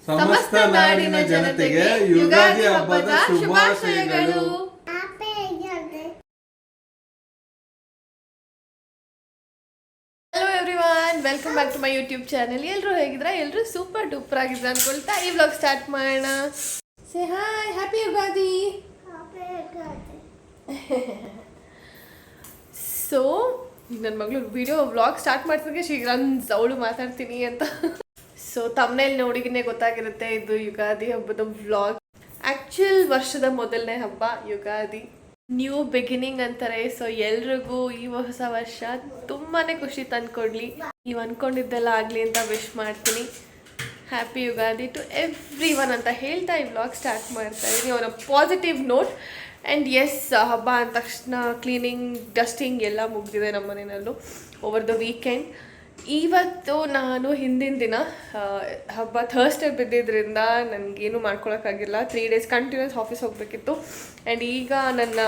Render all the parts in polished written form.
ಸಮಸ್ತ ನಾಡಿನ ಜನತೆಗೆ ಯುಗಾದಿ ಹಬ್ಬದ ಶುಭಾಶಯಗಳು. Hello everyone, welcome back to my YouTube channel. ಎಲ್ಲರೂ ಹೇಗಿದ್ರೆ? ಎಲ್ಲರೂ ಸೂಪರ್ ಡೂಪರ್ ಆಗಿದ್ರೆ ಅನ್ಕೊಳ್ತಾ ಈ ವ್ಲಾಗ್ ಸ್ಟಾರ್ಟ್ ಮಾಡೋಣ. Say hi, happy Ugadi. So ನನ್ನ ಮಗಳು ವಿಡಿಯೋ ವ್ಲಾಗ್ ಸ್ಟಾರ್ಟ್ ಮಾಡ್ತಿದ್ದೆ ಶ್ರೀಗಂಜ್ ಅವಳು ಮಾತಾಡ್ತೀನಿ ಅಂತ. ಸೊ ತಮ್ಮನೇಲಿ ನೋಡಿಗಿನೇ ಗೊತ್ತಾಗಿರುತ್ತೆ ಇದು ಯುಗಾದಿ ಹಬ್ಬದ ವ್ಲಾಗ್. ಆ್ಯಕ್ಚುಲ್ ವರ್ಷದ ಮೊದಲನೇ ಹಬ್ಬ ಯುಗಾದಿ, ನ್ಯೂ ಬಿಗಿನಿಂಗ್ ಅಂತಾರೆ. ಸೊ ಎಲ್ರಿಗೂ ಈ ಹೊಸ ವರ್ಷ ತುಂಬಾ ಖುಷಿ ತಂದ್ಕೊಡ್ಲಿ, ನೀವು ಅಂದ್ಕೊಂಡಿದ್ದೆಲ್ಲ ಆಗಲಿ ಅಂತ ವಿಶ್ ಮಾಡ್ತೀನಿ. Happy Ugadi to everyone ಅಂತ ಹೇಳ್ತಾ ಈ ವ್ಲಾಗ್ ಸ್ಟಾರ್ಟ್ ಮಾಡ್ತಾ ಇದ್ದೀನಿ ಅವರ ಪಾಸಿಟಿವ್ ನೋಟ್. ಆ್ಯಂಡ್ ಎಸ್, ಹಬ್ಬ ಅಂದ ತಕ್ಷಣ ಕ್ಲೀನಿಂಗ್ ಡಸ್ಟಿಂಗ್ ಎಲ್ಲ ಮುಗಿದಿದೆ ನಮ್ಮ ಮನೆಯಲ್ಲೂ ಓವರ್ ದ ವೀಕೆಂಡ್. ಇವತ್ತು ನಾನು ಹಿಂದಿನ ದಿನ ಹಬ್ಬ ಥರ್ಸ್ಡೇ ಬಿದ್ದಿದ್ದರಿಂದ ನನಗೇನು ಮಾಡ್ಕೊಳಕ್ಕಾಗಿಲ್ಲ. 3 days ಕಂಟಿನ್ಯೂಸ್ ಆಫೀಸ್ ಹೋಗಬೇಕಿತ್ತು. ಆ್ಯಂಡ್ ಈಗ ನನ್ನ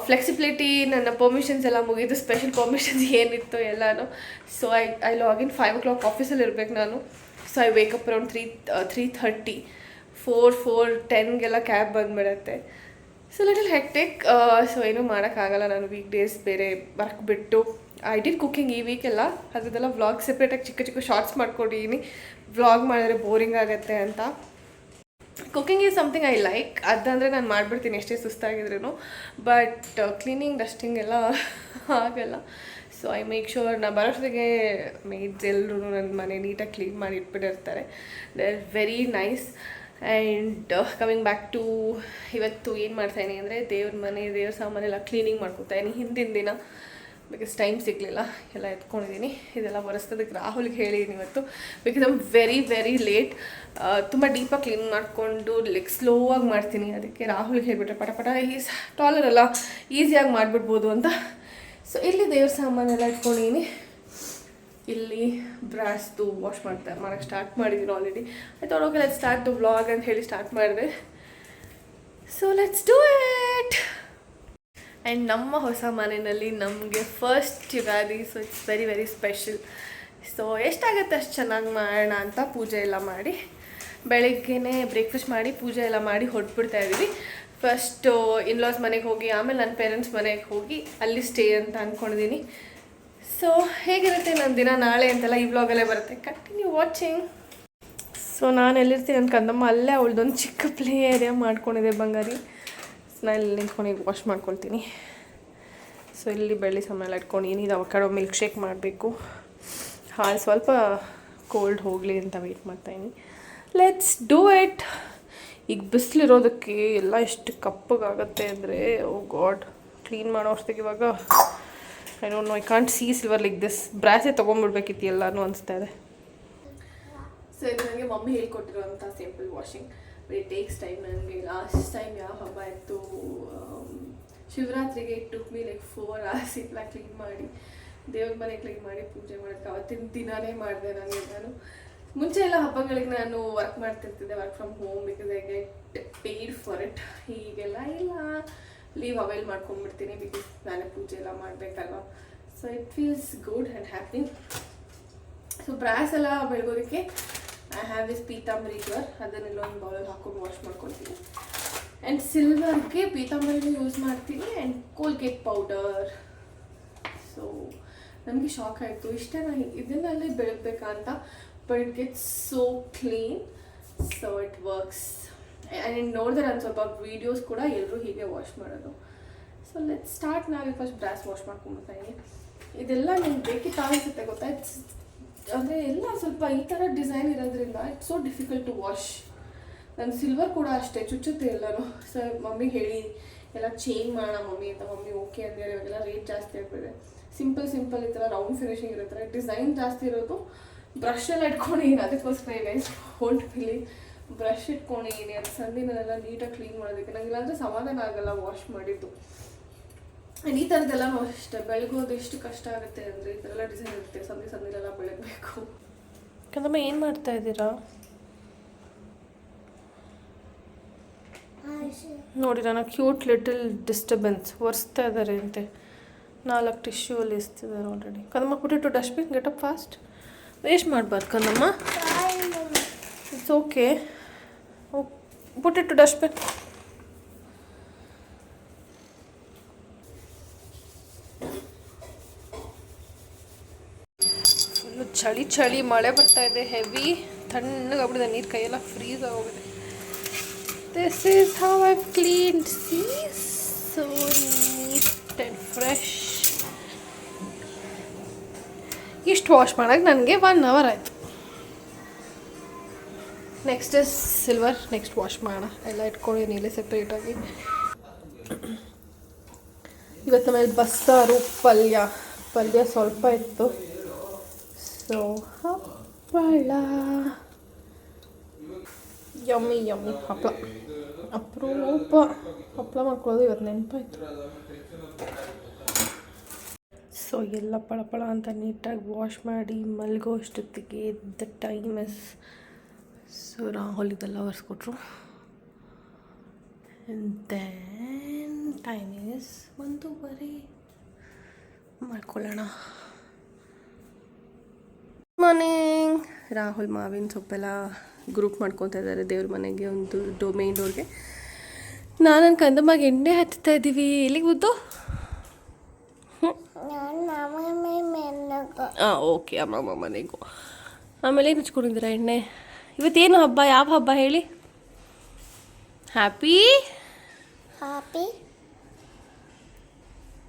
ಫ್ಲೆಕ್ಸಿಬಿಲಿಟಿ, ನನ್ನ ಪರ್ಮಿಷನ್ಸ್ ಎಲ್ಲ ಮುಗಿದು, ಸ್ಪೆಷಲ್ ಪರ್ಮಿಷನ್ಸ್ ಏನಿತ್ತು ಎಲ್ಲನೂ. ಸೊ ಐ ಲಾಗಿನ್ 5 o'clock ಆಫೀಸಲ್ಲಿ ಇರಬೇಕು ನಾನು. ಸೊ ಐ ವೇಕಪ್ ಅರೌಂಡ್ 3:30, 4:10ಗೆಲ್ಲ ಕ್ಯಾಬ್ ಬಂದುಬಿಡತ್ತೆ. So little hectic. ಸೊ ಏನೂ ಮಾಡೋಕ್ಕಾಗಲ್ಲ. ನಾನು ವೀಕ್ ಡೇಸ್ ಬೇರೆ ವರ್ಕ್ ಬಿಟ್ಟು ಐ ಡಿಡ್ ಕುಕ್ಕಿಂಗ್ ಈ ವೀಕೆಲ್ಲ, ಅದರದ್ದೆಲ್ಲ ವ್ಲಾಗ್ ಸೆಪ್ರೇಟಾಗಿ ಚಿಕ್ಕ ಚಿಕ್ಕ ಶಾರ್ಟ್ಸ್ ಮಾಡ್ಕೊಂಡಿದ್ದೀನಿ. ವ್ಲಾಗ್ ಮಾಡಿದ್ರೆ ಬೋರಿಂಗ್ ಆಗುತ್ತೆ ಅಂತ. Cooking is something I like, ಅದಂದರೆ ನಾನು ಮಾಡಿಬಿಡ್ತೀನಿ ಎಷ್ಟೇ ಸುಸ್ತಾಗಿದ್ರೂ. ಬಟ್ ಕ್ಲೀನಿಂಗ್ ಡಸ್ಟಿಂಗ್ ಎಲ್ಲ ಆಗಲ್ಲ. ಸೊ ಐ ಮೇಕ್ ಶೋರ್ ನಾನು ಬರೋಷ್ಟಿಗೆ ಮೇಡ್ಸ್ ಎಲ್ಲರೂ ನನ್ನ ಮನೆ ನೀಟಾಗಿ ಕ್ಲೀನ್ ಮಾಡಿ ಇಟ್ಬಿಟ್ಟಿರ್ತಾರೆ. They are very nice. And coming back to ಇವತ್ತು ಏನು ಮಾಡ್ತಾಯಿದ್ದೀನಿ ಅಂದರೆ ದೇವ್ರ ಸಾಮಾನೆಲ್ಲ ಕ್ಲೀನಿಂಗ್ ಮಾಡ್ಕೊತಾಯಿದ್ದೀನಿ ಹಿಂದಿನ ದಿನ. ಬಿಕಾಸ್ ಟೈಮ್ ಸಿಗಲಿಲ್ಲ, ಎಲ್ಲ ಎತ್ಕೊಂಡಿದ್ದೀನಿ. ಇದೆಲ್ಲ ಬರೆಸ್ತದಕ್ಕೆ ರಾಹುಲ್ಗೆ ಹೇಳಿದ್ದೀನಿ ಇವತ್ತು. Because I'm very late. ತುಂಬ ಡೀಪಾಗಿ ಕ್ಲೀನ್ ಮಾಡಿಕೊಂಡು ಸ್ಲೋ ಆಗಿ ಮಾಡ್ತೀನಿ. ಅದಕ್ಕೆ ರಾಹುಲ್ಗೆ ಹೇಳಿಬಿಟ್ರೆ ಪಟ ಈಸ್ ಟಾಲರ್ ಅಲ್ಲ, ಈಸಿಯಾಗಿ ಮಾಡಿಬಿಡ್ಬೋದು ಅಂತ. ಸೊ ಇಲ್ಲಿ ದೇವ್ರ ಸಾಮಾನೆಲ್ಲ ಇಟ್ಕೊಂಡಿದ್ದೀನಿ. ಇಲ್ಲಿ ಬ್ರಾಸ್ದು ವಾಶ್ ಮಾಡೋಕ್ಕೆ ಸ್ಟಾರ್ಟ್ ಮಾಡಿದ್ದೀನಿ ಆಲ್ರೆಡಿ. ಆಯ್ತು, okay let's start the vlog ಅಂತ ಹೇಳಿ ಸ್ಟಾರ್ಟ್ ಮಾಡಿದೆ. So let's do it. And ನಮ್ಮ ಹೊಸ ಮನೆಯಲ್ಲಿ ನಮಗೆ first Ugadi. So it's very special. So ಎಷ್ಟಾಗುತ್ತೆ ಅಷ್ಟು ಚೆನ್ನಾಗಿ ಮಾಡೋಣ ಅಂತ ಪೂಜೆ ಎಲ್ಲ ಮಾಡಿ, ಬೆಳಗ್ಗೆನೇ ಬ್ರೇಕ್ಫಾಸ್ಟ್ ಮಾಡಿ ಪೂಜೆ ಎಲ್ಲ ಮಾಡಿ ಹೊರಟ್ಬಿಡ್ತಾ ಇದ್ದೀವಿ. ಫಸ್ಟು ಇನ್ಲಾಸ್ ಮನೆಗೆ ಹೋಗಿ, ಆಮೇಲೆ ನನ್ನ ಪೇರೆಂಟ್ಸ್ ಮನೆಗೆ ಹೋಗಿ ಅಲ್ಲಿ ಸ್ಟೇ ಅಂತ ಅಂದ್ಕೊಂಡಿದ್ದೀನಿ. ಸೊ ಹೇಗಿರುತ್ತೆ ನನ್ನ ದಿನ ನಾಳೆ ಅಂತೆಲ್ಲ ಈ ವ್ಲಾಗಲ್ಲೇ ಬರುತ್ತೆ. Continue watching. ಸೊ ನಾನು ಎಲ್ಲಿರ್ತೀನಿ ನನ್ನ ಕಂದಮ್ಮ ಅಲ್ಲೇ ಅವಳದೊಂದು ಚಿಕ್ಕ ಪ್ಲೇ ಏರಿಯಾ ಮಾಡ್ಕೊಂಡಿದೆ ಬಂಗಾರಿ. ನಾನು ಇಲ್ಲಿ ನಿಂತ್ಕೊಂಡು ವಾಶ್ ಮಾಡ್ಕೊಳ್ತೀನಿ. ಸೊ ಇಲ್ಲಿ ಬೆಳ್ಳಿ ಸಾಮಾನೆಲ್ಲ ಇಟ್ಕೊಂಡಿದ್ದೀನಿ. ಇದು ಅವಕಾಡೋ ಮಿಲ್ಕ್ ಶೇಕ್ ಮಾಡಬೇಕು. ಹಾಲು ಸ್ವಲ್ಪ ಕೋಲ್ಡ್ ಹೋಗಲಿ ಅಂತ ವೆಯ್ಟ್ ಮಾಡ್ತಾಯಿದ್ದೀನಿ. Let's do it. ಈಗ ಬಿಸಿಲಿರೋದಕ್ಕೆ ಎಲ್ಲ ಎಷ್ಟು ಕಪ್ಪಗಾಗುತ್ತೆ ಅಂದರೆ, ಓ ಗಾಡ್, ಕ್ಲೀನ್ ಮಾಡೋ ಅಷ್ಟಕ್ಕೆ ಇವಾಗ I don't know, I can't see silver like this. ಬ್ರಾಸೇ ತೊಗೊಂಡ್ಬಿಡ್ಬೇಕಿತ್ತು ಎಲ್ಲನೂ ಅನಿಸ್ತಾ ಇದೆ. ಸೊ ಇದು ನನಗೆ ಮಮ್ಮಿ ಹೇಳ್ಕೊಟ್ಟಿರುವಂಥ simple washing. But it takes time. ನನಗೆ ಲಾಸ್ಟ್ ಟೈಮ್ ಯಾವ ಹಬ್ಬ ಇತ್ತು, ಶಿವರಾತ್ರಿಗೆ it took me like 4 hours ಇಲ್ಲ ಕ್ಲೀನ್ ಮಾಡಿ, ದೇವ್ರ ಮನೆ ಕ್ಲೀನ್ ಮಾಡಿ ಪೂಜೆ ಮಾಡೋಕ್ಕೆ. ಅವತ್ತಿನ ದಿನಾನೇ ಮಾಡಿದೆ ನಾನು. ಮುಂಚೆ ಎಲ್ಲ ಹಬ್ಬಗಳಿಗೆ ನಾನು ವರ್ಕ್ ಮಾಡ್ತಿರ್ತಿದ್ದೆ, work from home, because I get paid for it. ಹೀಗೆಲ್ಲ ಇಲ್ಲ, ಲೀವ್ ಅವೈಲ್ ಮಾಡ್ಕೊಂಡ್ಬಿಡ್ತೀನಿ ಬಿಕಾಸ್ ನಾನೇ ಪೂಜೆ ಎಲ್ಲ ಮಾಡಬೇಕಲ್ವ. So it feels good and happy. So brass ಎಲ್ಲ ಬೆಳಗೋದಕ್ಕೆ I have this Pitambari cure. ಅದನ್ನೆಲ್ಲ ಒಂದು ಬೌಲಲ್ಲಿ ಹಾಕೊಂಡು ವಾಶ್ ಮಾಡ್ಕೊಳ್ತೀನಿ. ಆ್ಯಂಡ್ ಸಿಲ್ವರ್ಗೆ ಪೀತಾಂಬರಿನೂ ಯೂಸ್ ಮಾಡ್ತೀನಿ. And Colgate powder. ಸೊ ನನಗೆ ಶಾಕ್ ಆಯಿತು, ಇಷ್ಟೇ ನಾನು ಇದನ್ನಲ್ಲೇ ಬೆಳಗ್ಬೇಕಾ ಅಂತ. But it gets so clean. So it works. And ನೋಡಿದ್ರೆ ನಾನು ಸ್ವಲ್ಪ ವೀಡಿಯೋಸ್ ಕೂಡ ಎಲ್ಲರೂ ಹೀಗೆ ವಾಶ್ ಮಾಡೋದು. So let start. ನಾವೇ ಫಸ್ಟ್ ಬ್ರಾಸ್ ವಾಶ್ ಮಾಡ್ಕೊಂಡ್ಬಿಡ್ತಾಯಿದ್ದೀನಿ. ಇದೆಲ್ಲ ನನಗೆ ಬೇಕಿತ್ತು ಅನಿಸುತ್ತೆ, ಗೊತ್ತಾ. ಇಟ್ಸ್ ಅಂದರೆ ಎಲ್ಲ ಸ್ವಲ್ಪ ಈ ಥರ ಡಿಸೈನ್ ಇರೋದ್ರಿಂದ it's so difficult to wash. ನನ್ನ ಸಿಲ್ವರ್ ಕೂಡ ಅಷ್ಟೇ ಚುಚ್ಚುತ್ತೆ ಎಲ್ಲನೂ. ಸೊ ಮಮ್ಮಿಗೆ ಹೇಳಿ ಎಲ್ಲ ಚೇಂಜ್ ಮಾಡೋಣ ಮಮ್ಮಿ ಅಂತ. ಮಮ್ಮಿ ಓಕೆ ಅಂದರೆ ಇವಾಗೆಲ್ಲ ರೇಟ್ ಜಾಸ್ತಿ ಆಗ್ಬಿಟ್ಟಿದೆ. ಸಿಂಪಲ್ ಈ ಥರ ರೌಂಡ್ ಫಿನಿಶಿಂಗ್ ಇರುತ್ತೆ, ಡಿಸೈನ್ ಜಾಸ್ತಿ ಇರೋದು. ಬ್ರಷ್ ಎಲ್ಲ ಇಟ್ಕೊಂಡಿದ್ದೀನಿ, ಅದಕ್ಕೋಸ್ಕರ ಗೈಸ್ ಹೋಲ್ಟ್ ಫಿಲಿ ಬ್ರಷ್ ಇಟ್ಕೊಂಡಿದ್ದೀನಿ. ಅದು ಸಂದಿನೆಲ್ಲ ನೀಟಾಗಿ ಕ್ಲೀನ್ ಮಾಡೋದಕ್ಕೆ. ನನಗೆ ಇಲ್ಲಾಂದರೆ ಸಮಾಧಾನ ಆಗಲ್ಲ ವಾಶ್ ಮಾಡಿದ್ದು. ಆ್ಯಂಡ್ ಈ ಥರದ್ದೆಲ್ಲನೂ ಅಷ್ಟೇ, ಬೆಳಗೋದು ಎಷ್ಟು ಕಷ್ಟ ಆಗುತ್ತೆ ಅಂದರೆ ಈ ಥರ ಎಲ್ಲ ಡಿಸೈನ್ ಇರುತ್ತೆ, ಸಂದಿಲೆಲ್ಲ ಬೆಳಗಬೇಕು. ಕಂದಮ್ಮ ಏನು ಮಾಡ್ತಾ ಇದ್ದೀರಾ ನೋಡಿ? ನನ್ನ ಕ್ಯೂಟ್ ಲಿಟಲ್ ಡಿಸ್ಟರ್ಬೆನ್ಸ್ ಒರೆಸ್ತಾ ಇದ್ದಾರೆ ಅಂತೆ. 4 ಟಿಶ್ಯೂ ಅಲ್ಲಿ ಇಸ್ತಿದ್ದಾರೆ ಆಲ್ರೆಡಿ. ಕಂದಮ್ಮ ಪುಟ್ ಇಟ್ಟು dustbin, get up fast. Waste ಮಾಡಬಾರ್ದು ಕಂದಮ್ಮ. It's okay. Put it to dustbin. Full ಚಳಿ ಚಳಿ, ಮಳೆ ಬರ್ತಾ ಇದೆ, ಹೆವಿ ತಣ್ಣಗಾಗ್ಬಿಟ್ಟಿದೆ, ನೀರು ಕೈಯೆಲ್ಲ ಫ್ರೀಸ್ ಆಗೋಗಿದೆ. This is how I cleaned. See so neat and fresh. ಇಷ್ಟು ವಾಶ್ ಮಾಡೋಕ್ಕೆ ನನಗೆ 1 hour ಆಯಿತು. Next is silver. Next wash ಮಾಡೋಣ. ಎಲ್ಲ ಇಟ್ಕೊಂಡಿದ್ದೀನಿ ಇಲ್ಲೇ ಸೆಪ್ರೇಟಾಗಿ. ಇವತ್ತು ನಮ್ಮಲ್ಲಿ ಬಸ್ಸಾರು, ಪಲ್ಯ ಸ್ವಲ್ಪ ಇತ್ತು. ಸೊ ಹಪ್ಪಳ, ಯಮ್ಮಿ ಹಪ್ಪಳ. ಅಪರೂಪ ಹಪ್ಪಳ ಮಾಡ್ಕೊಳ್ಳೋದು ಇವತ್ತು ನೆನಪಾಯ್ತು. ಸೊ ಎಲ್ಲ ಪಳಪಳ ಅಂತ ನೀಟಾಗಿ ವಾಶ್ ಮಾಡಿ ಮಲ್ಗೋ ಅಷ್ಟೊತ್ತಿಗೆ the time is. So Rahul ಇದೆಲ್ಲ ಒರೆಸ್ಕೊಟ್ರು. And then time is 1:30. ಮಾಡ್ಕೊಳ್ಳೋಣ. ಮಾರ್ನಿಂಗ್. ರಾಹುಲ್ ಮಾವಿನ ಸೊಪ್ಪೆಲ್ಲ ಗ್ರೂಪ್ ಮಾಡ್ಕೊತಾ ಇದ್ದಾರೆ ದೇವ್ರ ಮನೆಗೆ, ಒಂದು ಮೇನ್ ಡೋರ್ಗೆ. ನಾನು ನನ್ನ ಕಂದಮ್ಮಗೆ ಎಣ್ಣೆ ಹಚ್ತಾ ಇದ್ದೀವಿ. ಎಲ್ಲಿಗೆ ಬುದ್ದು? ಹಾಂ ಓಕೆ, ಅಮ್ಮ ಮನೆಗೂ. ಆಮೇಲೆ ಏನು ಹಚ್ಕೊಂಡಿದ್ದೀರಾ ಎಣ್ಣೆ? ಇವತ್ತೇನು ಹಬ್ಬ? ಯಾವ ಹಬ್ಬ ಹೇಳಿ? Happy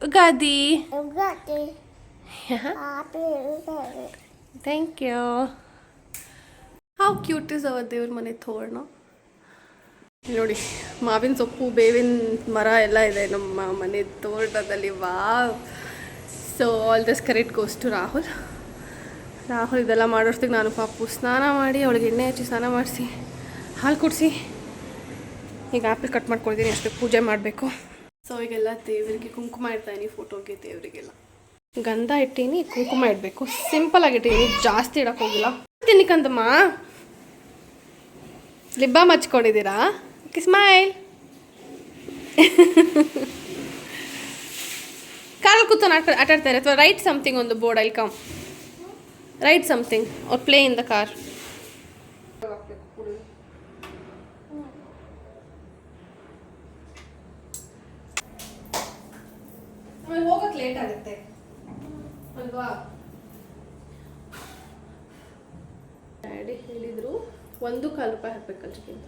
Ugadi. Thank you. How cute is our ದೇವ್ರ ಮನೆ ತೋರಣ. ನೋಡಿ, ಮಾವಿನ ಸೊಪ್ಪು, ಬೇವಿನ ಮರ ಎಲ್ಲ ಇದೆ ನಮ್ಮ ಮನೆ ತೋರಣದಲ್ಲಿ. Wow. So all this credit goes to Rahul ಇದೆಲ್ಲ ಮಾಡೋಷ್ಟಿಗೆ ನಾನು ಪಾಪು ಸ್ನಾನ ಮಾಡಿ, ಅವಳಿಗೆ ಎಣ್ಣೆ ಹಚ್ಚಿ ಸ್ನಾನ ಮಾಡಿಸಿ, ಹಾಲು ಕುಡಿಸಿ, ಈಗ ಆ್ಯಪಲ್ ಕಟ್ ಮಾಡ್ಕೊಳ್ತೀನಿ. ಅಷ್ಟೇ ಪೂಜೆ ಮಾಡಬೇಕು. ಸೊ ಈಗೆಲ್ಲ ದೇವರಿಗೆ ಕುಂಕುಮ ಇಡ್ತಾಯಿನಿ, ಫೋಟೋಗೆ ದೇವರಿಗೆಲ್ಲ ಗಂಧ ಇಟ್ಟೀನಿ, ಕುಂಕುಮ ಇಡಬೇಕು. ಸಿಂಪಲಾಗಿ ಇಟ್ಟೀನಿ, ಜಾಸ್ತಿ ಇಡಕ್ಕೆ ಹೋಗಿಲ್ಲ. ತಿನ್ನಿಕಂದಮ್ಮ ಲಿಬ್ಬ ಹಚ್ಕೊಂಡಿದ್ದೀರಾ? ಸ್ಮೈಲ್. ಕಾರಲ್ಲಿ ಕೂತ್ಕೊಂಡು ಆಟಾಡ್ತಾರೆ. ಅಥವಾ write something on the board. I'll come write something R play in the car. ಹೋಗಕ್ಕೆ ಲೇಟ್ ಆಗುತ್ತೆ ಅಲ್ವಾ? ಡ್ಯಾಡಿ ಹೇಳಿದರು 1.25 ರೂಪಾಯಿ ಹಾಕ್ಬೇಕು ಕಲ್ಚಿಗೆ ಅಂತ.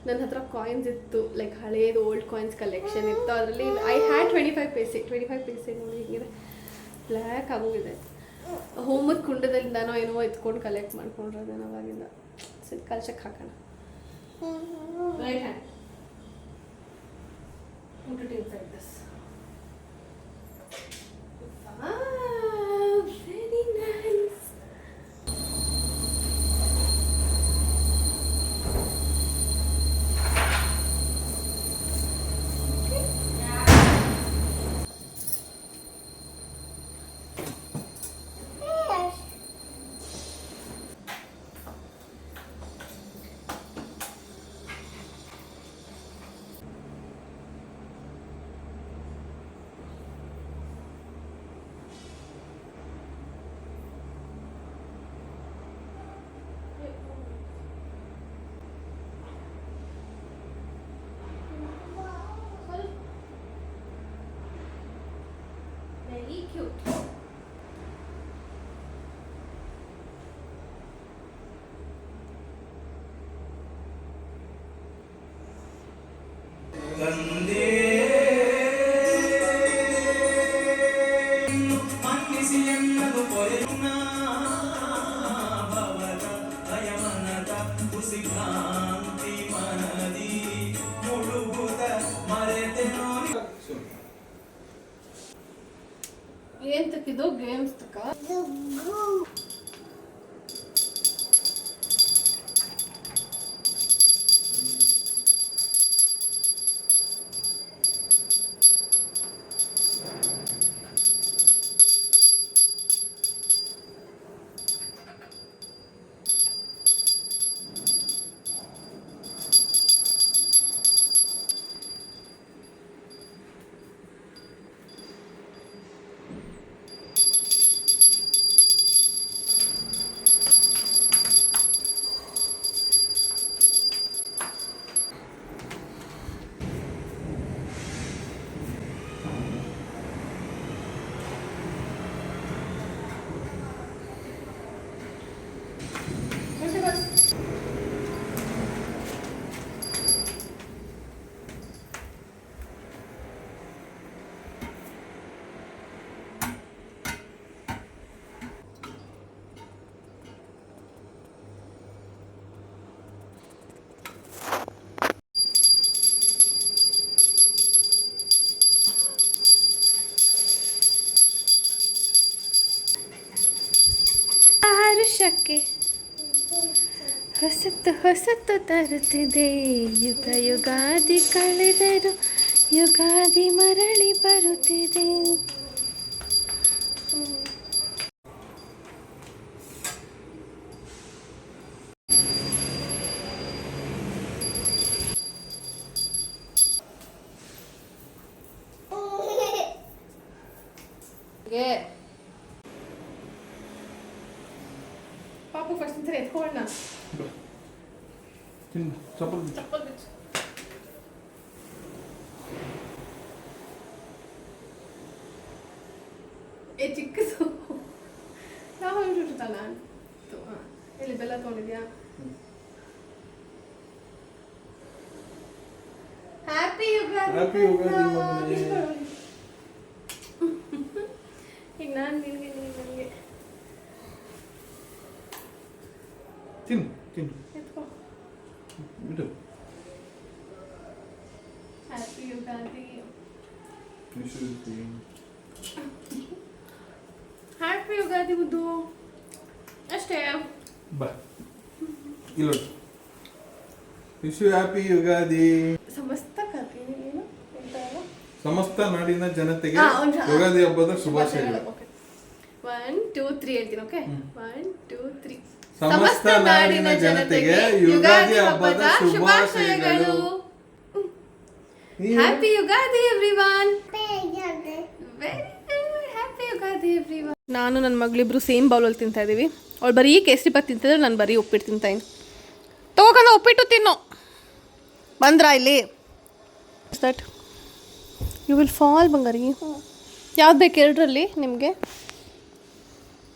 ನನ್ನ ಹತ್ರ ಕಾಯಿನ್ಸ್ ಇತ್ತು, ಲೈಕ್ ಹಳೇದು ಓಲ್ಡ್ ಕಾಯಿನ್ಸ್ ಕಲೆಕ್ಷನ್ ಇತ್ತು. ಅದರಲ್ಲಿ ಐ ಹ್ಯಾಡ್ 25 ಪೈಸೆ ನೋಡಿ ಹಿಂಗಿದೆ, ಬ್ಲ್ಯಾಕ್ ಆಗೋಗಿದೆ. ಹೋಮ್ವರ್ಕ್ ಕುಂಡದಿಂದನೋ ಏನೋ ಎತ್ಕೊಂಡು ಕಲೆಕ್ಟ್ ಮಾಡ್ಕೊಂಡ್ರೆ ಅವಾಗಿಂದ. ಸರಿ ಕಲ್ಚಕ್ಕೆ ಹಾಕೋಣ. Right hand put it inside this. Wow, very nice. Very cute. ಏನ್ ತಕ್ಕಿದ್ದು ಗೇಮ್ಸ್ ತಕ್ಕ ಹೊಸತು ಹೊಸತು ತರುತ್ತಿದೆ ಯುಗ ಯುಗಾದಿ ಕಳೆದರು ಯುಗಾದಿ ಮರಳಿ ಬರುತ್ತಿದೆ. ಪಾಪು ಫಸ್ಟ್ ಸರಿ ಎತ್ಕೊಳ್ಳೋಣ. ಚಪ್ಪಲ್ ಬಿಚ್ಚು. ಚಿಕ್ಕದು ನಾವು ಹೇಳ್ಬಿಟ್ಟಲ್ಲ ಇಲ್ಲಿ ಬೆಲ್ಲ ತೊಗೊಂಡಿದ್ಯಾ? ಹ್ಯಾಪಿ ಯುಗಾದಿ. ಈಗ ನಾನು ನಿನಗೆ ನೀನು ನನಗೆ ತಿನ್ನು ಎತ್ಕೋ. ಬಿಡು. ಹ್ಯಾಪಿ ಯುಗಾದಿ. ಹ್ಯಾಪಿ ಯುಗಾದಿ ಮುದ್ದು ಅಷ್ಟೇ. ಬಾ ಇಲ್ಲ ವಿಶ್ ಯು ಹ್ಯಾಪಿ ಯುಗಾದಿ. ಸಮಸ್ತ ನಾಡಿನ ಜನತೆಗೆ ಯುಗಾದಿ ಹಬ್ಬದ ಶುಭಾಶಯಗಳು. 1 2 3 ಹೇಳ್ತೀನಿ. ಓಕೆ 1 2 3. ಸಮಸ್ತ ನಾಡಿನ ಜನತೆಗೆ ಯುಗಾದಿ ಹಬ್ಬದ ಶುಭಾಶಯಗಳು. Happy Ugadi everyone. Happy Ugadi everyone. ನಾನು ನನ್ನ ಮಗಳಿಬ್ರು ಸೇಮ್ ಬೌಲಲ್ಲಿ ತಿಂತಾ ಇದ್ದೀವಿ. ಅವಳು ಬರೀ ಕೇಸರಿ ಬಾತ್ ತಿಂತಿದ್ರೆ ನಾನು ಬರೀ ಉಪ್ಪಿಟ್ಟು ತಿಂತಾಯಿನಿ. ತಗೋಕಂದ ಉಪ್ಪಿಟ್ಟು ತಿನ್ನು. ಬಂದ್ರಾ ಇಲ್ಲಿ? ದಟ್ ಯು ವಿಲ್ ಫಾಲ್ ಬಂಗಾರಿ. ಯಾವ್ದು ಬೇಕು ಎರಡರಲ್ಲಿ ನಿಮಗೆ?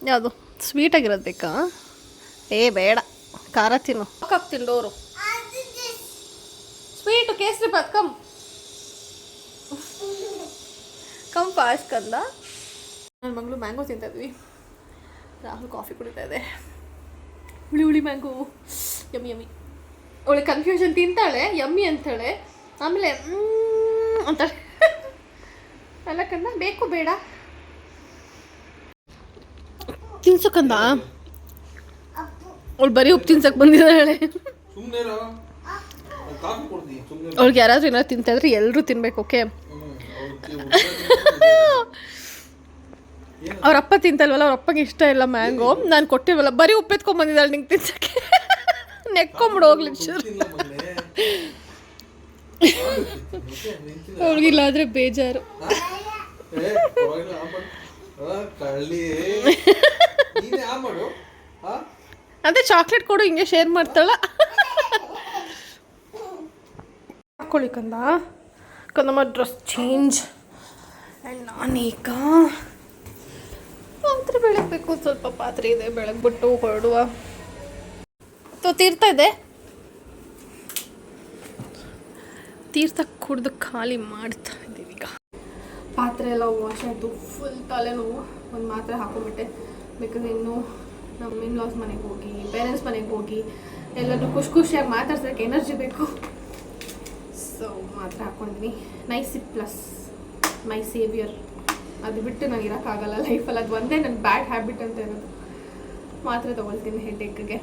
ಯಾವುದು ಸ್ವೀಟಾಗಿರೋದು ಬೇಕಾ? ಬೇಡ, ಖಾರ ತಿನ್ನು. Cup ತಿಂಡೋರು sweet kesari bath. Come fast ಕಂದ. ನನ್ನ ಮಗಳು ಮ್ಯಾಂಗೋ ತಿಂತಾ ಇದ್ವಿ. ರಾಹುಲ್ ಕಾಫಿ ಕುಡಿತಾ ಇದೆ. ಹುಳಿ ಮ್ಯಾಂಗೋ ಯಮ್ಮಿ ಯಮ್ಮಿ. ಅವಳಿಗೆ ಕನ್ಫ್ಯೂಷನ್. ತಿಂತಾಳೆ ಯಮ್ಮಿ ಅಂತಾಳೆ, ಆಮೇಲೆ ಅಂತಾಳೆ. ಅಲ್ಲ ಕಂದ, ಬೇಕು ಬೇಡ ತಿನ್ಸಕ್ಕಂದ. ಅವಳು ಬರೀ ಉಪ್ಪು ತಿನ್ಸಕ್ಕೆ ಬಂದಿದ್ದಾಳೆ. ಅವ್ಳಿಗೆ ಯಾರಾದ್ರೂ ಏನಾದ್ರು ತಿಂತಾಯಿದ್ರೆ ಎಲ್ಲರೂ ತಿನ್ಬೇಕು. ಓಕೆ, ಅವ್ರಪ್ಪ ತಿಂತಲ್ವಲ್ಲ, ಅವ್ರಪ್ಪಗೆ ಇಷ್ಟ ಇಲ್ಲ ಮ್ಯಾಂಗೋ. ನಾನು ಕೊಟ್ಟಿಲ್ವಲ್ಲ, ಬರೀ ಉಪ್ಪೆತ್ಕೊಂಡ್ ಬಂದಿದ್ದಾಳೆ ನಿಂಗೆ ತಿನ್ಸಕ್ಕೆ. ನೆಕ್ಕೊಂಬಿಡು ಹೋಗ್ಲಿ. ಅವ್ಳಿಗಿಲ್ಲಾದ್ರೆ ಬೇಜಾರು. ಅದೇ ಚಾಕ್ಲೇಟ್ ಕೊಡು, ಹಿಂಗೆ ಶೇರ್ ಮಾಡ್ತಾಳ. ಹಾಕೊಳ್ಳಿ ಕಂದ. ಕಂದಮ್ಮ ಡ್ರೆಸ್ ಚೇಂಜ್. ಆ್ಯಂಡ್ ನಾನೀಗ ಪಾತ್ರೆ ಬೆಳಗ್ಬೇಕು. ಸ್ವಲ್ಪ ಪಾತ್ರೆ ಇದೆ, ಬೆಳಗ್ಬಿಟ್ಟು ಹೊರಡುವ. ತೀರ್ಥ ಇದೆ, ತೀರ್ಥ ಕುಡ್ದು ಖಾಲಿ ಮಾಡ್ತಾ ಇದ್ದೀವಿ ಈಗ. ಪಾತ್ರೆ ಎಲ್ಲ ವಾಶ್ ಆಯಿತು. ಫುಲ್ ತಲೆನೋವು. ಒಂದು ಮಾತ್ರೆ ಹಾಕೊಂಡ್ಬಿಟ್ಟೆ. ಬಿಕಾಸ್ ಇನ್ನು ನಮ್ಮ ಇನ್ಲಾಸ್ ಮನೆಗೆ ಹೋಗಿ, ಪೇರೆಂಟ್ಸ್ ಮನೆಗೆ ಹೋಗಿ ಎಲ್ಲರೂ ಖುಷಿಯಾಗಿ ಮಾತಾಡ್ಸೋಕ್ಕೆ ಎನರ್ಜಿ ಬೇಕು. ಸೊ ಮಾತ್ರೆ ಹಾಕ್ಕೊಂಡಿದ್ದೀನಿ. ನೈಸಿಪ್ ಪ್ಲಸ್ ಮೈ ಸೇವಿಯರ್. ಅದು ಬಿಟ್ಟು ನಂಗೆ ಇರೋಕ್ಕಾಗಲ್ಲ ಲೈಫಲ್ಲಿ. ಅದು ಒಂದೇ ನನ್ನ ಬ್ಯಾಡ್ ಹ್ಯಾಬಿಟ್ ಅಂತ ಇರೋದು. ಮಾತ್ರೆ ತೊಗೊಳ್ತೀನಿ ಹೆಡ್ಏಕ್ಗೆ.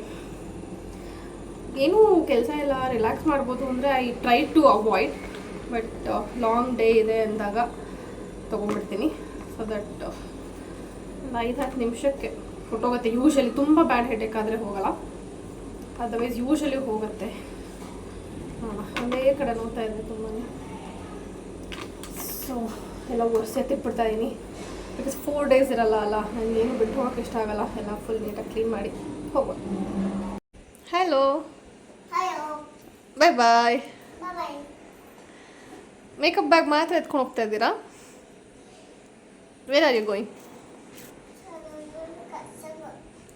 ಏನೂ ಕೆಲಸ ಇಲ್ಲ, ರಿಲ್ಯಾಕ್ಸ್ ಮಾಡ್ಬೋದು ಅಂದರೆ I try to avoid. But long day ಇದೆ ಅಂದಾಗ ತೊಗೊಂಡ್ಬಿಡ್ತೀನಿ. ಸೊ ದಟ್ ಒಂದು 5-10 ನಿಮಿಷಕ್ಕೆ ಹೊಟ್ಟೋಗುತ್ತೆ. ಯೂಶಲಿ ತುಂಬ ಬ್ಯಾಡ್ ಹೆಡ್ಏಕ್ ಆದರೆ ಹೋಗಲ್ಲ, ಅದರ್ವೈಸ್ ಯೂಶಲಿ ಹೋಗುತ್ತೆ. ಒಂದೇ ಕಡೆ ನೋಡ್ತಾ ಇದ್ದೆ ತುಂಬಾ. ಸೊ ಎಲ್ಲ ಎತ್ತಿಟ್ಬಿಡ್ತಾ ಇದ್ದೀನಿ. ಬಿಕಾಸ್ 4 ಡೇಸ್ ಇರಲ್ಲ ಅಲ್ಲ, ನನಗೇನು ಬಿಟ್ಟು ಹೋಗೋಕೆ ಇಷ್ಟ ಆಗಲ್ಲ. ಎಲ್ಲ ಫುಲ್ ನೀಟಾಗಿ ಕ್ಲೀನ್ ಮಾಡಿ ಹೋಗ್ಬೋದು. Hello, bye bye. Makeup bag ಮಾತ್ರ ಎತ್ಕೊಂಡು ಹೋಗ್ತಾ ಇದ್ದೀರಾ? Where are you going?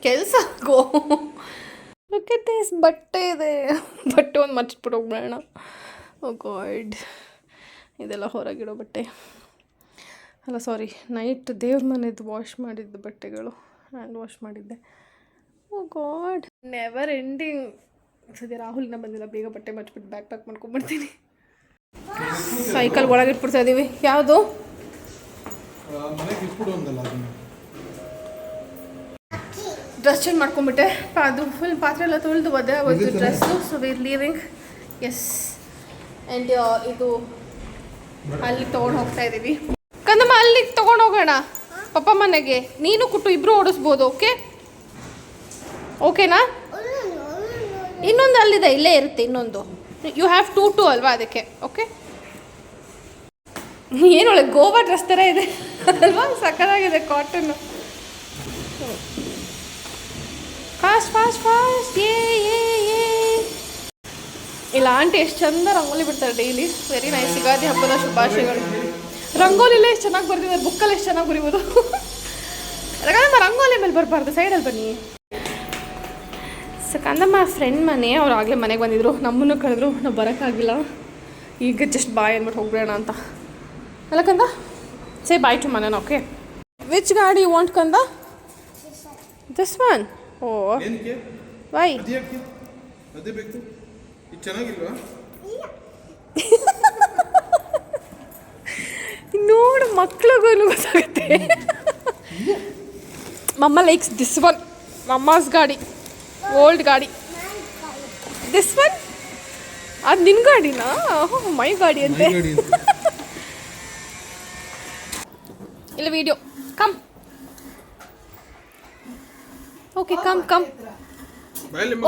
ಕೆಲಸ ಗೋ. Look at this. ಬಟ್ಟೆ ಇದೆ, ಬಟ್ಟೆ ಒಂದು ಮಚ್ಚಿಟ್ಬಿಟ್ಟು ಹೋಗ್ಬೇಡ. ಓ ಗಾಡ್, ಇದೆಲ್ಲ ಹೊರಗಿಡೋ ಬಟ್ಟೆ ಅಲ್ಲ, ಸಾರಿ, ನೈಟ್ ದೇವ್ರ ಮನೆದು ವಾಶ್ ಮಾಡಿದ್ದು ಬಟ್ಟೆಗಳು. ಹ್ಯಾಂಡ್ ವಾಶ್ ಮಾಡಿದ್ದೆ. Oh god, never ending. ಸದ್ಯ ರಾಹುಲ್ನ ಬಂದಿಲ್ಲ, ಬೇಗ ಬಟ್ಟೆ ಮಚ್ಬಿಟ್ಟು ಬ್ಯಾಗ್ ಪ್ಯಾಕ್ ಮಾಡ್ಕೊಂಡ್ಬಿಡ್ತೀನಿ. ಸೈಕಲ್ ಒಳಗಿಟ್ಬಿಡ್ತಾ ಇದ್ದೀವಿ. ಯಾವುದು? ಡ್ರೆಸ್ ಚೇಂಜ್ ಮಾಡ್ಕೊಂಬಿಟ್ಟೆ. ಅದು ಫುಲ್ ಪಾತ್ರೆ ಎಲ್ಲ ತೊಳೆದು ಒದ್ದೆ ಆಗೋಯ್ತು dress. So we leaving. Yes. And ಇದು ಅಲ್ಲಿ ತೊಗೊಂಡು ಹೋಗ್ತಾ ಇದ್ದೀವಿ. ಕಂದಮ್ಮ ಅಲ್ಲಿಗೆ ತೊಗೊಂಡು ಹೋಗೋಣ ಪಪ್ಪ ಮನೆಗೆ. ನೀನು ಕುಟ್ಟು ಇಬ್ಬರು ಓಡಿಸ್ಬೋದು. ಓಕೆ ಓಕೆನಾ? ಇನ್ನೊಂದು ಅಲ್ಲಿದೆ, ಇಲ್ಲೇ ಇರುತ್ತೆ ಇನ್ನೊಂದು. ಯು ಹ್ಯಾವ್ ಟೂ ಅಲ್ವಾ ಅದಕ್ಕೆ. ಓಕೆ. ಏನೊಳಗೆ ಗೋವಾ ಡ್ರೆಸ್ ಥರ ಇದೆ ಅಲ್ವಾ? ಸಕ್ಕತ್ತಾಗಿದೆ ಕಾಟನ್ನು. Fast fast fast. ಇಲ್ಲ ಆಂಟಿ ಎಷ್ಟು ಚಂದ ರಂಗೋಲಿ ಬಿಡ್ತಾರೆ ಡೈಲಿ. Very nice. ಯುಗಾದಿ ಹಬ್ಬದ ಶುಭಾಶಯಗಳು. ರಂಗೋಲಿಲ್ಲ ಎಷ್ಟು ಚೆನ್ನಾಗಿ ಬರ್ತಿದ್ದಾರೆ. ಬುಕ್ಕಲ್ಲಿ ಎಷ್ಟು ಚೆನ್ನಾಗಿ ಬರಿಬೋದು. ಯಾಕಂದ್ರೆ ರಂಗೋಲಿ ಮೇಲೆ ಬರಬಾರ್ದು, ಸೈಡಲ್ಲಿ ಬನ್ನಿ. ಸೊ ಕಂದಮ್ಮ ಫ್ರೆಂಡ್ ಮನೆ. ಅವ್ರು ಆಗಲೇ ಮನೆಗೆ ಬಂದಿದ್ರು, ನಮ್ಮನ್ನು ಕಳೆದ್ರು. ನಾವು ಬರೋಕ್ಕಾಗಿಲ್ಲ. ಈಗ ಜಸ್ಟ್ ಬಾಯ್ ಅಂದ್ಬಿಟ್ಟು ಹೋಗ್ಬಿಡೋಣ ಅಂತ. ಅಲ್ಲ ಕಂದ, ಸೇ ಬಾಯ್ ಟು ಮನೇನ. ಓಕೆ. ವಿಚ್ ಗಾಡಿ ಯು ವಾಂಟ್ ಕಂದ? This one. Oh why? ಅದೇ ಬೇಕು. ಇದು ಚೆನ್ನಾಗಿಲ್ವಾ? ನೋಡು ಮಕ್ಳಿಗೂ ಗೊತ್ತಾಗುತ್ತೆ. ಮಮ್ಮ ಲೈಕ್ಸ್ ದಿಸ್ ಒನ್. ಮಮ್ಮಾಸ್ ಗಾಡಿ, ಓಲ್ಡ್ ಗಾಡಿ. ದಿಸ್ ಒನ್ ಅದು ನಿನ್ನ ಗಾಡಿನಾ? ಮೈ ಗಾಡಿ ಅಂತೆ. ಇಲ್ಲ video. Come. Okay come come.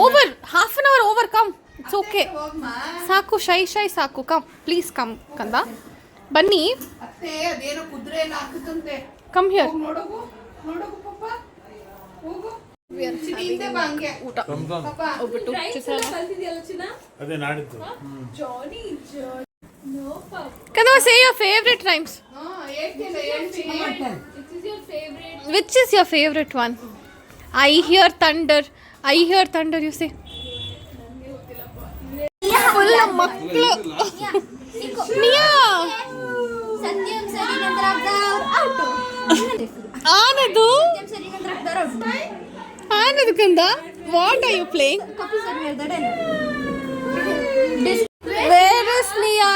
Over half an hour over. Come. It's okay. ಸಾಕು ಶೈ ಸಾಕು. ಕಮ್ ಪ್ಲೀಸ್ ಕಮ್ ಕಂದ ಬನ್ನಿ. Come here. ಊಟ ಹೋಗ್ಬಿಟ್ಟು ಕಂದ say your favourite rhymes. Which is your favourite one? I hear thunder. You say. Full ಮಕ್ಕಳು. ನಿಯಾ ಆನದು ಕಂದ. What are you playing? Where is Nia?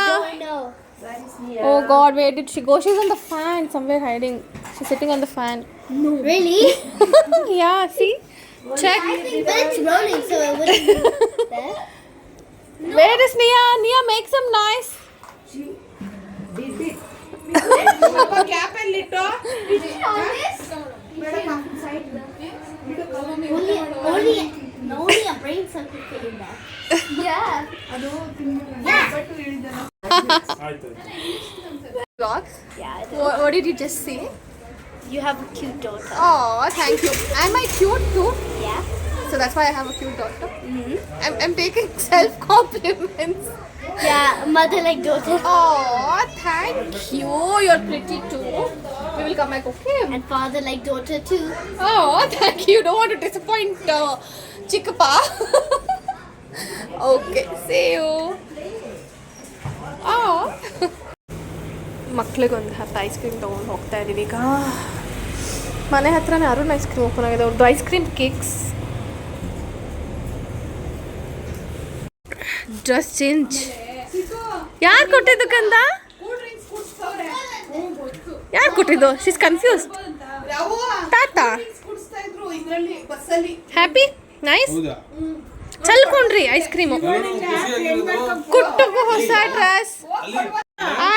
Oh God, where did she go? She's on the fan somewhere hiding. She's sitting on the fan. No. Really? Yeah, see? Check. But it's rolling, so it wouldn't be there. Where is Nia? Nia, make some noise. Papa, cap and little. Is it on this? Only a brain something in there. Yeah. Vlogs? Yeah. What did you just say? You have a cute daughter. Oh, thank you. Am I cute too? Yeah. So that's why I have a cute daughter. I'm taking self compliments. Yeah, mother like daughter. Oh, thank you. You're pretty too. We will come back, okay? And father like daughter too. Oh, thank you. Don't want to disappoint Chikkappa. Okay, see you. Oh. ಮಕ್ಳಿಗೆ ಒಂದು 10 ice cream ತೊಗೊಂಡು ಹೋಗ್ತಾ ಇದ್ದೀವಿ ಈಗ. ಮನೆ ಹತ್ರನೇ Arun ice cream open ಆಗಿದೆ. ಅವ್ರದ್ದು ice cream cakes. Dress change. ಯಾರು ಕೊಟ್ಟಿದ್ದು ಕಂದ? ಯಾರು ಕೊಟ್ಟಿದ್ದು? She's confuse. ತಾತ ಹ್ಯಾಪಿ ನೈಸ್. ಚಲ್ಕೊಂಡ್ರಿ ಐಸ್ ಕ್ರೀಮು. ಕುಟ್ಟುಗೂ ಹೊಸ ಡ್ರೆಸ್.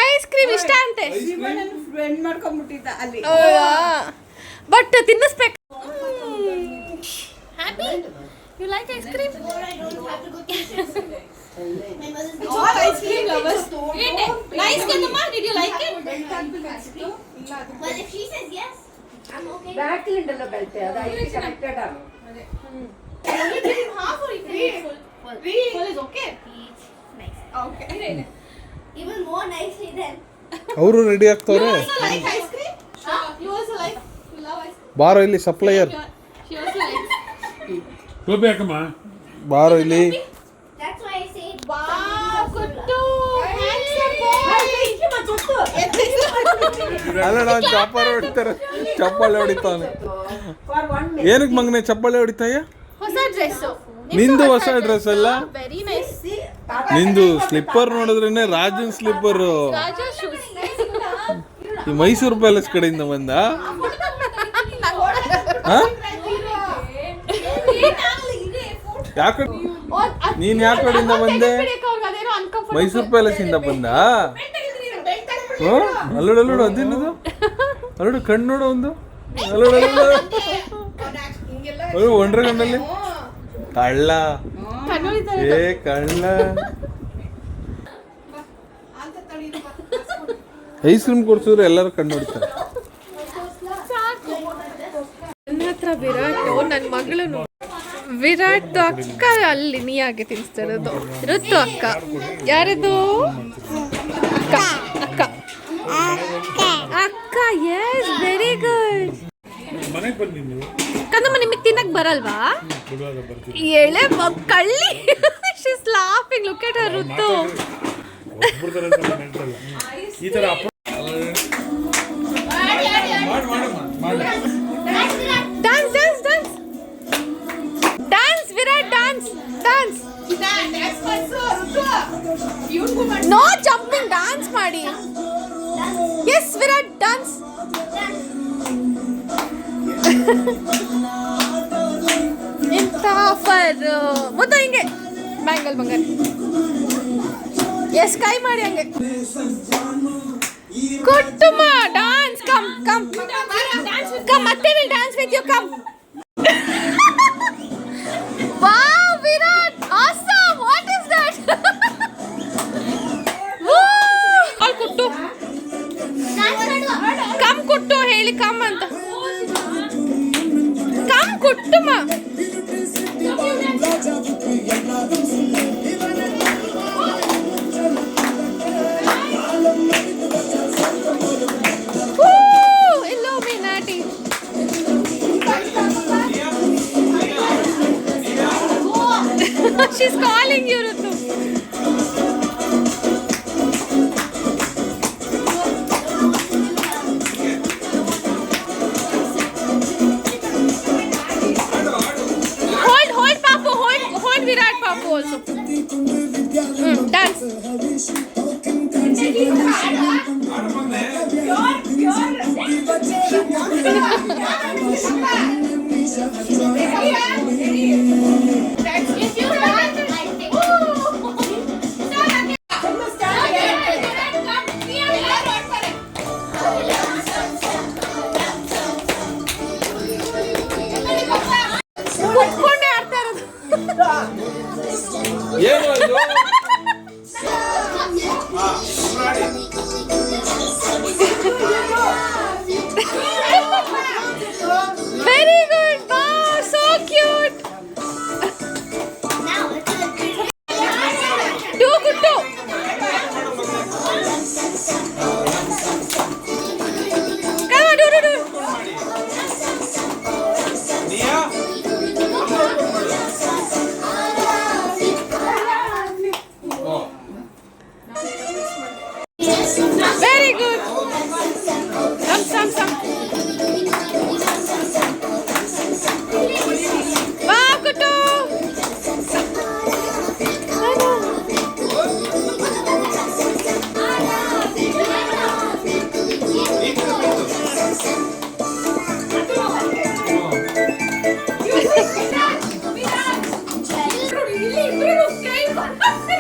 ಐಸ್ ಕ್ರೀಮ್ ಇಷ್ಟ ಅಂತೆ. ಬಟ್ ತಿನ್ನಿಸ್ಬೇಕು. Happy you like ice cream? All ice cream lovers. Nice Kanamma, did you like it? Well, if she says yes, I'm okay. Back cylinder belt ಅದು connected ಆ. Only give him half or you can eat full? Full is okay? Nice. Okay. Even more nicely than. ಅವರು ready ಆಗ್ತವ್ರೆ. You also like ice cream? You also like? You love ice cream? ಬಾರೋ ಇಲ್ಲಿ supplier. She also likes. ಹೋಗ್ಬೇಕಮ್ಮ. ಬಾರೋ ಇಲ್ಲಿ. That's why I say. Wow, Kuttu. ಅಲ್ಲ ನಾವು ಚಪ್ಪಾಳೆ ಹೊಡಿತಾರೆ. ಚಪ್ಪಾಳೆ ಹೊಡಿತಾನೆ. ಏನಕ್ಕೆ ಮಗನೆ ಚಪ್ಪಾಳೆ ಹೊಡಿತಾಯ? ಹೊಸ ಡ್ರೆಸ್. ನಿಂದು ಹೊಸ ಡ್ರೆಸ್ ಅಲ್ಲ? Very nice. ನಿಂದು ಸ್ಲಿಪ್ಪರ್ ನೋಡಿದ್ರೇನೆ ರಾಜನ್ ಸ್ಲಿಪ್ಪರ್. ರಾಜಾ ಶೂಸ್. ಈ ಮೈಸೂರು ಪ್ಯಾಲೇಸ್ ಕಡೆಯಿಂದ ಬಂದ? ಯಾಕೆ ನೀನ್ ಯಾಕೆ ಕಡೆಯಿಂದ ಬಂದೆ? ಮೈಸೂರು ಪ್ಯಾಲೇಸ್ ಇಂದ ಬಂದ? ಅಲ್ಲೋಡು ಅಲ್ಲೋಡು ಅದೇನದು? ಅಲ್ಲೋಡು ಕಣ್ಣು ನೋಡು ಒಂದು. ಅಲ್ಲೋಡು ಅಲ್ಲೋಡು ಅಲ್ಲೋಡು ಒಂಡ್ರ ಕಣ್ಣಲ್ಲಿ ಕಳ್ಳ. ಏ ಕಳ್ಳ. ಐಸ್ ಕ್ರೀಮ್ ಕೊಡ್ಸಿದ್ರೆ ಎಲ್ಲರೂ ಕಣ್ಣು ಹೊಡಿತಾರೆ. ನನ್ನ ಹತ್ರ ವಿರಾಟ್ ನನ್ನ ಮಗಳು ವಿರಾಟ್ ಅಕ್ಕ ಅಲ್ಲಿ ನೀಯಾಗೆ ತಿನ್ಸ್ತಿರೋದು. ಋತು ಅಕ್ಕ ಯಾರದು? ಅಕ್ಕ ಅಕ್ಕ ಅಕ್ಕ. Yes very good. ಮನೆಗೆ ಬನ್ನಿ ನೀವು. ಕಂದಮ್ಮ ನಿಮಗೆ ತಿನ್ನಕ್ ಬರಲ್ವಾ? ಎಳೆ ಕಳ್ಳಿ. She's laughing. Look at her Ritu. ಈ ತರ dance dance dance dance Virat dance dance. No jumping. Dance ಮಾಡಿ. Yes Virat dance. ಇಂಥ ಆಫರ್ ಮೊತ್ತ ಹಿಂಗೆ ಬ್ಯಾಂಗಲ್ ಬಂಗಾರ. ಎಸ್ ಕೈ ಮಾಡಿ ಹಂಗೆ ಕುಟ್ಟುಮ. Dance come come come. ಮತ್ತೆ will dance with you. Come. Wow Virat awesome. What is that? All ಕುಟ್ಟು. ಕಮ್ ಕುಟ್ಟು ಹೇಳಿ ಕಮ್ ಅಂತ. Come ಕುಟ್ಟುಮ. Illuminati. She's calling you, Rutu. Hold Papu, hold Virat Papu also. Dance. ಕುತ್ಕೊಂಡೆ ಆಡ್ತಾ ಇರೋದು. ಏನು ಅದು? Very good. Wow, so cute. Do kuttu. Come on, do. Very good. Some. Wow, Kuttu.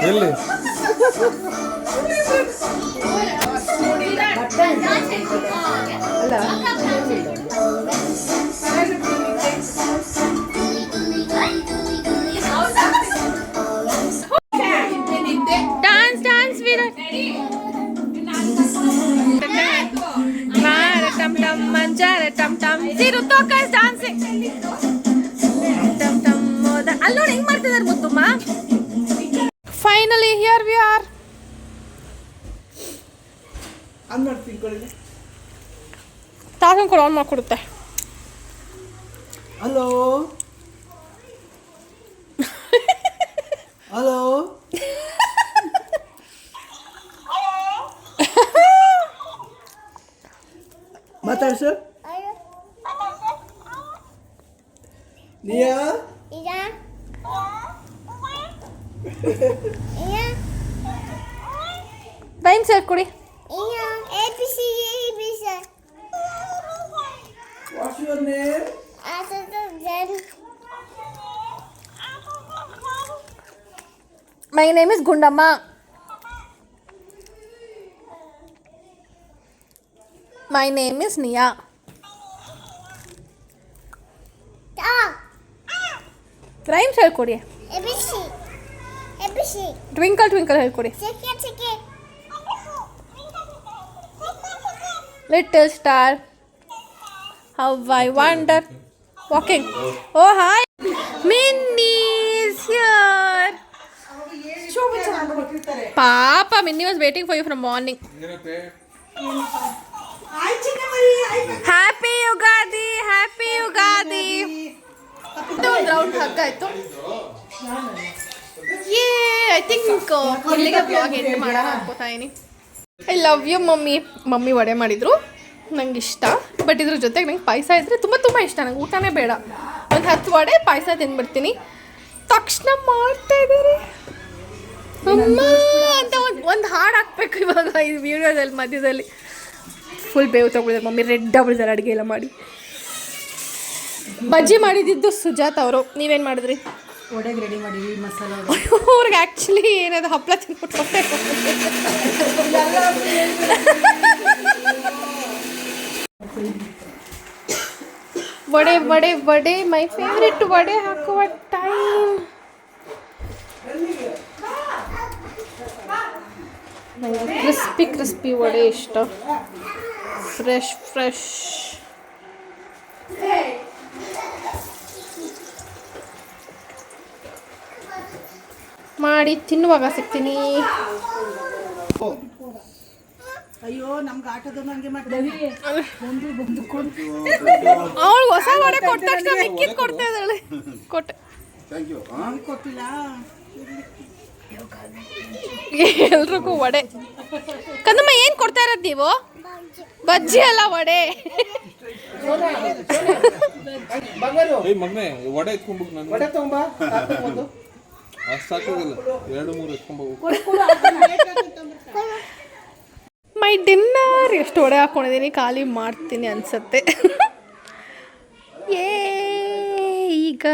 ಎಲ್ಲಿ? Dance, Virat. Mara tam tam, manjara tam tam. See, Rutu akka is dancing. Tam tam moda. Alli ನೋಡಿ ಹೆಂಗ್ ಮಾಡ್ತಿದ್ದಾರೆ ಮುತ್ತುಮ್ಮ. Finally, here we are. On ಮಾಡ್ತೀನಿ ಕೊಡಿ. ತಾಸನ್ ಕೂಡ on ಮಾಡ್ಕೊಡುತ್ತೆ. Hello hello. ಮಾತಾಡು ಸರ್. ನಿಯಾ ರೈಮ್ ಸೇರ್ಕೊಡಿ. What's your name? My name is Gundamma. My name is Nia. Rhymes ಹೇಳ್ಕೊಡಿ. Twinkle twinkle ಹೇಳ್ಕೊಡಿ. Little star, how I wonder. Walking. Oh hi. Minnie is here. Papa, Minnie was waiting for you from morning. Happy Ugadi, Happy Ugadi. ಒಂದು round ಹಗ್ಗಾಯ್ತು. I think ಇಲ್ಲಿಗೆ blog end ಮಾಡೋಣ ಅನ್ಕೋತಾ ಇದೀನಿ. I love you mummy. Mummy vada ಮಾಡಿದ್ರು, ನಂಗೆ ಇಷ್ಟ. But ಇದ್ರ ಜೊತೆಗೆ ನಂಗೆ ಪಾಯಸ ಇದ್ರೆ ತುಂಬ ತುಂಬ ಇಷ್ಟ. ನಂಗೆ ಊಟನೇ ಬೇಡ, ಒಂದು 10 ವಡೆ ಪಾಯಸ ತಿಂದ್ಬಿಡ್ತೀನಿ. ತಕ್ಷಣ ಮಾಡ್ತಾ ಇದ್ದೀರಿ ಅಮ್ಮ ಅಂತ ಒಂದು ಹಾಡು ಹಾಕ್ಬೇಕು ಇವಾಗ ಈ ವಿಡಿಯೋದಲ್ಲಿ ಮಧ್ಯದಲ್ಲಿ. ಫುಲ್ ಬೇವು ತಗೊಳಿದ್ದಾರೆ ಮಮ್ಮಿ, ರೆಡ್ ಆಗ್ಬಿಡಿದ್ದಾರೆ ಅಡುಗೆ ಎಲ್ಲ ಮಾಡಿ. ಬಜ್ಜಿ ಮಾಡಿದ್ದು ಸುಜಾತ್ ಅವರು. ನೀವೇನು ಮಾಡಿದ್ರಿ? ಒಡೆಗೆ ರೆಡಿ ಮಾಡಿವಿ ಮಸಾಲೆ. ಅವ್ರಿಗೆ ಆ್ಯಕ್ಚುಲಿ ಏನದು ಹಪ್ಪಳ ತಿನ್ಬಿಟ್ಟು ವಡೆ ವಡೆ ವಡೆ ಮೈ ಫೇವ್ರೆಟ್. ವಡೆ ಹಾಕುವ ಟೈಮ್. ನನಗೆ ಕ್ರಿಸ್ಪಿ ಕ್ರಿಸ್ಪಿ ವಡೆ ಇಷ್ಟ, ಫ್ರೆಶ್ ಫ್ರೆಶ್. ಮಾಡಿ ತಿನ್ನುವಾಗ ಸಿಗ್ತೀನಿ. ಅಯ್ಯೋ ನಮ್ಗೆ ಆಟೋದವ್ರು ಹಂಗೆ ಮಾಡ್ತೀವಿ. ಅವಳು ಹೊಸ ವಡೆ ಕೊಟ್ಟ ತಕ್ಷಣ ಮಿಕ್ಕಿದ್ ಕೊಡ್ತಾ ಇದ್ದಾಳೆ. ಕೊಟ್ಟೆ ಕೊಟ್ಟಿಲ್ಲ. ಎಲ್ರಿಗೂ ವಡೆ. ಕಂದಮ್ಮ ಏನು ಕೊಡ್ತಾ ಇರೋದು ನೀವು? ಬಜ್ಜಿ ಅಲ್ಲ, ವಡೆ. ಮಗನೇ ವಡೆ ಎತ್ಕೊಂಡ್ಬಿಟ್ಟು ನಾನು ವಡೆ ತಗೊಂಬ ಒಂದು. ಅಷ್ಟು ಸಾಕಾಗಿಲ್ಲ, 2-3 ಎತ್ಕೊಂಡ್ಬೋಗು. My dinner. ಎಷ್ಟು ವಡೆ ಹಾಕ್ಕೊಂಡಿದ್ದೀನಿ, ಖಾಲಿ ಮಾಡ್ತೀನಿ ಅನ್ಸತ್ತೆ. ಈಗ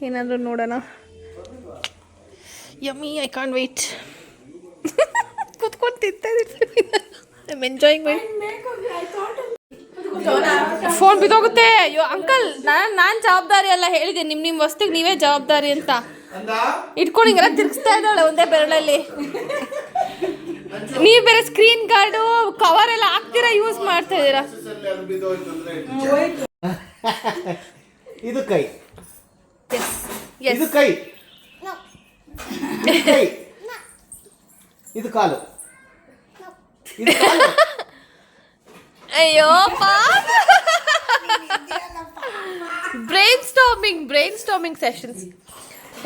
ಏನಾದರೂ ನೋಡೋಣ. Yummy, I can't wait. ಕೂತ್ಕೊಂಡು ತಿಂತಾ ಇದ್ದೀನಿ. I am enjoying my. Phone ಬಿದ್ದೋಗುತ್ತೆ. ಅಯ್ಯೋ ಅಂಕಲ್, ನಾನು ಜವಾಬ್ದಾರಿ ಅಲ್ಲ, ಹೇಳಿದೆ ನಿಮ್ಮ ವಸ್ತುಗೆ ನೀವೇ ಜವಾಬ್ದಾರಿ ಅಂತ. ಇಟ್ಕೊಂಡು ಹಿಂಗೆಲ್ಲ ತಿರ್ಗಿಸ್ತಾ ಇದ್ದಾಳೆ ಒಂದೇ ಬೆರಳಲ್ಲಿ. ನೀವು ಬೇರೆ ಸ್ಕ್ರೀನ್ ಗಾರ್ಡು ಕವರ್ ಎಲ್ಲ ಹಾಕ್ತೀರಾ, ಯೂಸ್ ಮಾಡ್ತಾ ಇದ್ದೀರಾ. ಇದು ಕೈ, Yes. ಇದು ಕೈ, ಇದು ಕೈ, ಇದು ಕಾಲು, ಇದು ಕಾಲು. ಅಯ್ಯೋ brainstorming sessions.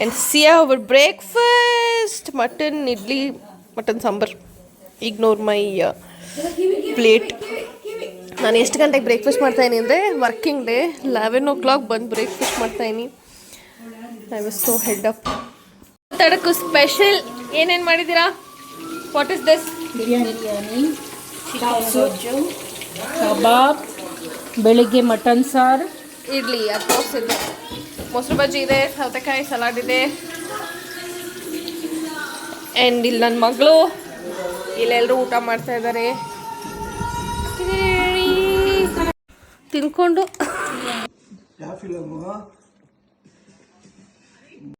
And see our breakfast: mutton, idli, mutton sambar. Ignore my plate. ನಾನು ಎಷ್ಟು ಗಂಟೆಗೆ ಬ್ರೇಕ್ಫಾಸ್ಟ್ ಮಾಡ್ತಾಯಿನಿ ಅಂದರೆ, ವರ್ಕಿಂಗ್ ಡೇ 11 o'clock ಬಂದು ಬ್ರೇಕ್ಫಾಸ್ಟ್ ಮಾಡ್ತಾಯಿನಿ. I was so head up. ತಡಕು ಸ್ಪೆಷಲ್ ಏನೇನು ಮಾಡಿದ್ದೀರಾ? What is this? Biryani, kebab, ಬೆಳಿಗ್ಗೆ ಮಟನ್ ಸಾರು, ಇಡ್ಲಿ, ಅದು ತೋರಿಸಿದ್ದೆ. ಮೊಸರು ಬಜ್ಜಿ ಇದೆ, ಸೌತೆಕಾಯಿ ಸಲಾಡ್ ಇದೆ. ಆ್ಯಂಡ್ ಇಲ್ಲಿ ನನ್ನ ಮಗಳು, ಇಲ್ಲೆಲ್ಲರೂ ಊಟ ಮಾಡ್ತಾ ಇದ್ದಾರೆ. ತಿನ್ಕೊಂಡು ಯಾವ ಫಿಲಮು?